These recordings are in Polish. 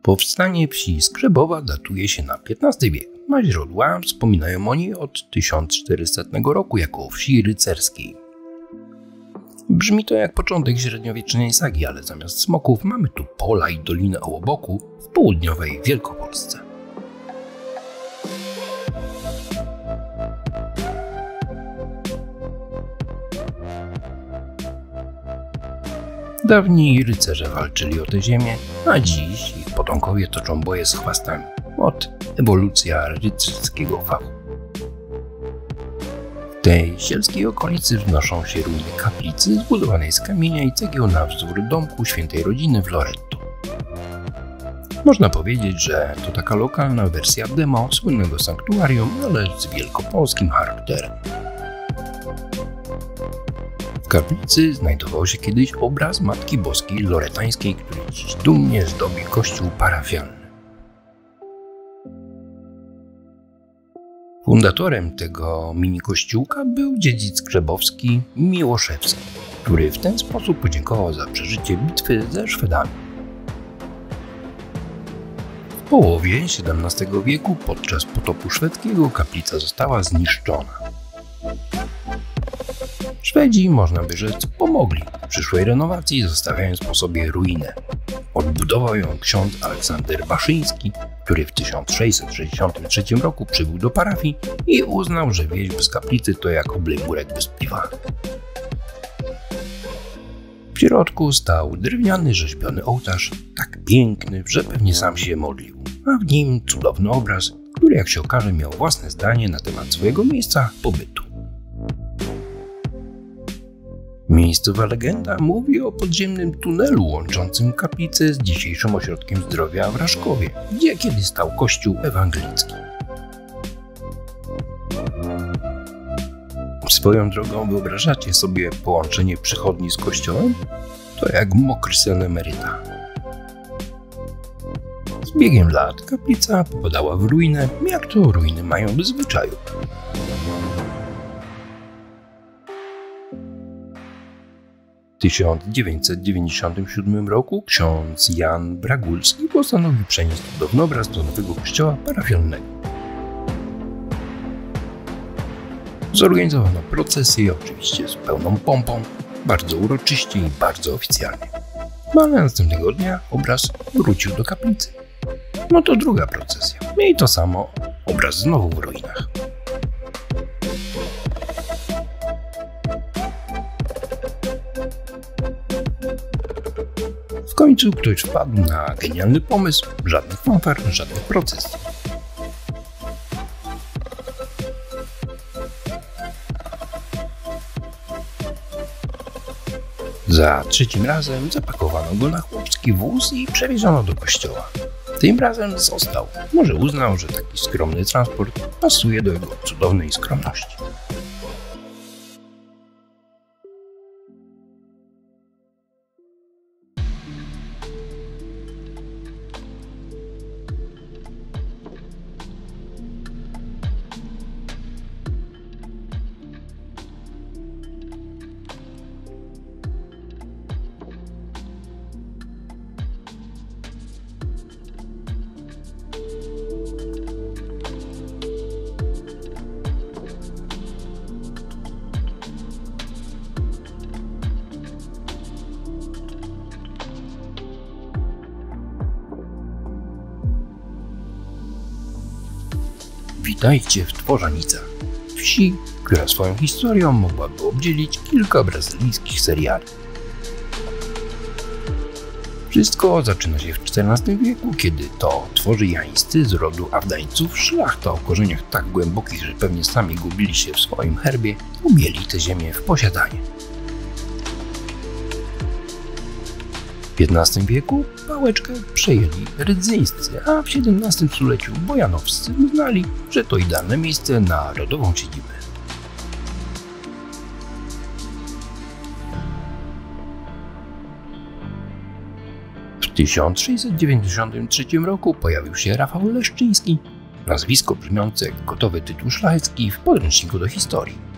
Powstanie wsi Skrzepowa datuje się na XV wiek, a źródła wspominają o niej od 1400 roku jako wsi rycerskiej. Brzmi to jak początek średniowiecznej sagi, ale zamiast smoków mamy tu pola i dolinę Ołoboku w południowej Wielkopolsce. Dawni rycerze walczyli o tę ziemię, a dziś ich potomkowie toczą boje z chwastami. Od ewolucja rycerskiego fachu. W tej sielskiej okolicy wznoszą się ruiny kaplicy zbudowanej z kamienia i cegieł na wzór domku świętej rodziny w Loretto. Można powiedzieć, że to taka lokalna wersja demo słynnego sanktuarium, ale z wielkopolskim charakterem. W kaplicy znajdował się kiedyś obraz Matki Boskiej Loretańskiej, który dziś dumnie zdobi kościół parafialny. Fundatorem tego mini kościółka był dziedzic skrzepowski Miłoszewski, który w ten sposób podziękował za przeżycie bitwy ze Szwedami. W połowie XVII wieku podczas potopu szwedzkiego kaplica została zniszczona. Szwedzi, można by rzec, pomogli w przyszłej renowacji, zostawiając po sobie ruinę. Odbudował ją ksiądz Aleksander Baszyński, który w 1663 roku przybył do parafii i uznał, że wieś bez kaplicy to jak oblejmurek bez piwa. W środku stał drewniany rzeźbiony ołtarz, tak piękny, że pewnie sam się modlił, a w nim cudowny obraz, który jak się okaże miał własne zdanie na temat swojego miejsca pobytu. Miejscowa legenda mówi o podziemnym tunelu łączącym kaplicę z dzisiejszym ośrodkiem zdrowia w Raszkowie, gdzie kiedyś stał kościół ewangelicki. Swoją drogą wyobrażacie sobie połączenie przychodni z kościołem? To jak mokry sen emeryta. Z biegiem lat kaplica popadała w ruinę, jak to ruiny mają w zwyczaju. W 1997 roku ksiądz Jan Bragulski postanowił przenieść cudowny obraz do nowego kościoła parafialnego. Zorganizowano procesję, oczywiście z pełną pompą, bardzo uroczyście i bardzo oficjalnie. Ale następnego dnia obraz wrócił do kaplicy. No to druga procesja. I to samo, obraz znowu w ruinach. W końcu ktoś wpadł na genialny pomysł, żadnych fanfar, żadnych procesji. Za trzecim razem zapakowano go na chłopski wóz i przewieziono do kościoła. Tym razem został. Może uznał, że taki skromny transport pasuje do jego cudownej skromności. Witajcie w Tworzanicach, wsi, która swoją historią mogłaby obdzielić kilka brazylijskich seriali. Wszystko zaczyna się w XIV wieku, kiedy to tworzyjańscy z rodu Awdańców, szlachta o korzeniach tak głębokich, że pewnie sami gubili się w swoim herbie, objęli tę ziemię w posiadanie. W XV wieku pałeczkę przejęli rydzyńscy, a w XVII stuleciu bojanowscy uznali, że to idealne miejsce na rodową siedzibę. W 1693 roku pojawił się Rafał Leszczyński, nazwisko brzmiące jak gotowy tytuł szlachecki w podręczniku do historii.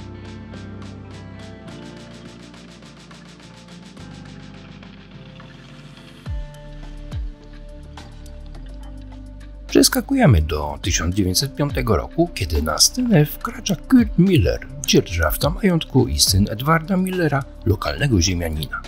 Przeskakujemy do 1905 roku, kiedy na scenę wkracza Kurt Miller, dzierżawca majątku i syn Edwarda Millera, lokalnego ziemianina.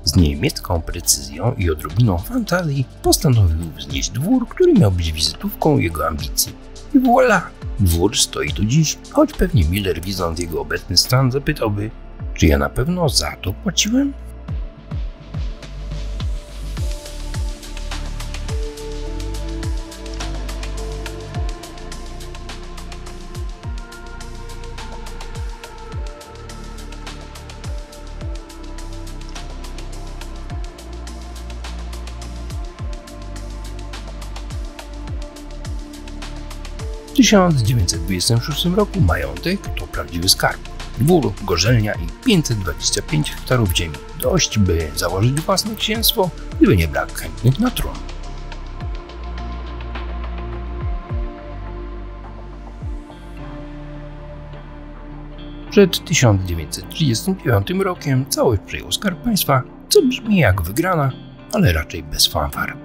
Z niemiecką precyzją i odrobiną fantazji postanowił wznieść dwór, który miał być wizytówką jego ambicji. I voilà! Dwór stoi do dziś, choć pewnie Miller, widząc jego obecny stan, zapytałby, czy ja na pewno za to płaciłem? W 1926 roku majątek to prawdziwy skarb. Dwór, gorzelnia i 525 hektarów ziemi. Dość, by założyć własne księstwo, gdyby nie brak chętnych na tron. Przed 1939 rokiem całość przejął Skarb Państwa, co brzmi jak wygrana, ale raczej bez fanfar.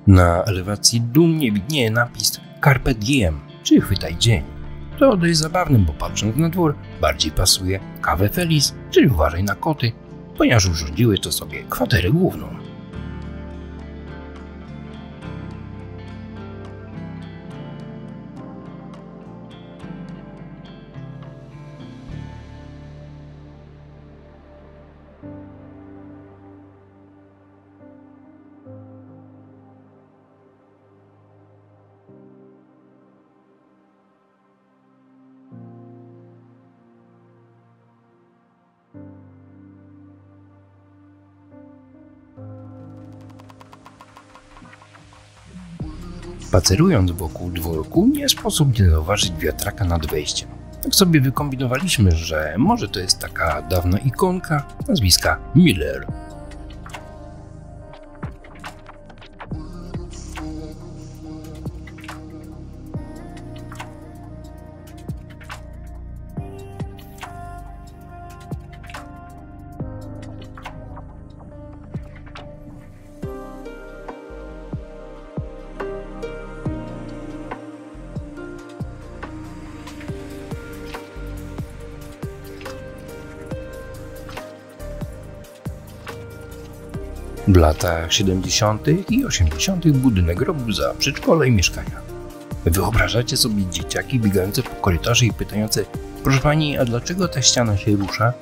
Na elewacji dumnie widnieje napis Carpe Diem, czy chwytaj dzień. To dość zabawne, bo patrząc na dwór bardziej pasuje Cave Feliz, czyli uważaj na koty, ponieważ urządziły to sobie kwaterę główną. Spacerując wokół dworku, nie sposób nie zauważyć wiatraka nad wejściem. Tak sobie wykombinowaliśmy, że może to jest taka dawna ikonka nazwiska Miller. W latach 70. i 80. budynek robił za przedszkole i mieszkania. Wyobrażacie sobie dzieciaki biegające po korytarzu i pytające: proszę pani, a dlaczego ta ściana się rusza?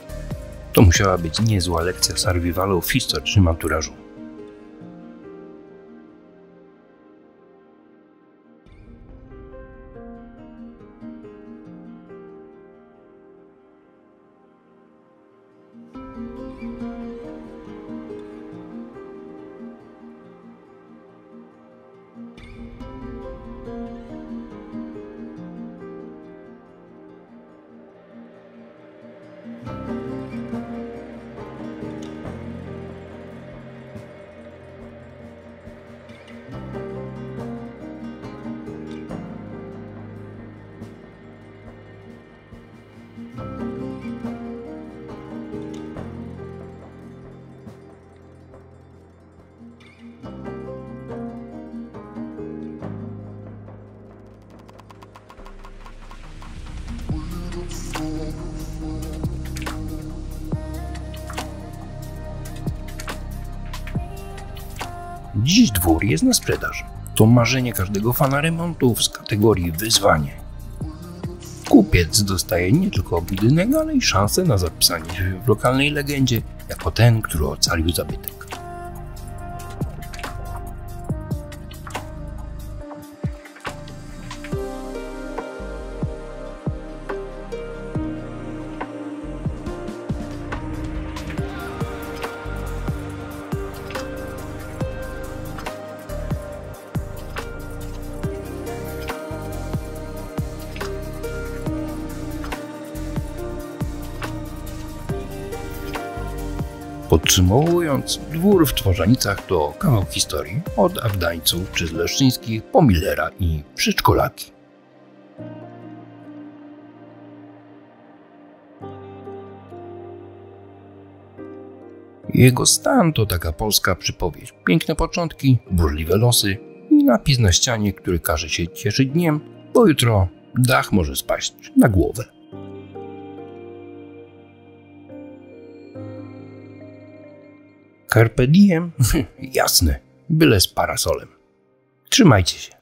To musiała być niezła lekcja survivalu w historycznym anturażu. Dziś dwór jest na sprzedaż. To marzenie każdego fana remontów z kategorii wyzwanie. Kupiec dostaje nie tylko budynek, ale i szansę na zapisanie się w lokalnej legendzie jako ten, który ocalił zabytek. Podsumowując, dwór w Tworzanicach to kawał historii od Awdańców czy z Leszczyńskich po Millera i przedszkolaki. Jego stan to taka polska przypowieść. Piękne początki, burzliwe losy i napis na ścianie, który każe się cieszyć dniem, bo jutro dach może spaść na głowę. Carpe diem? Jasne, byle z parasolem. Trzymajcie się.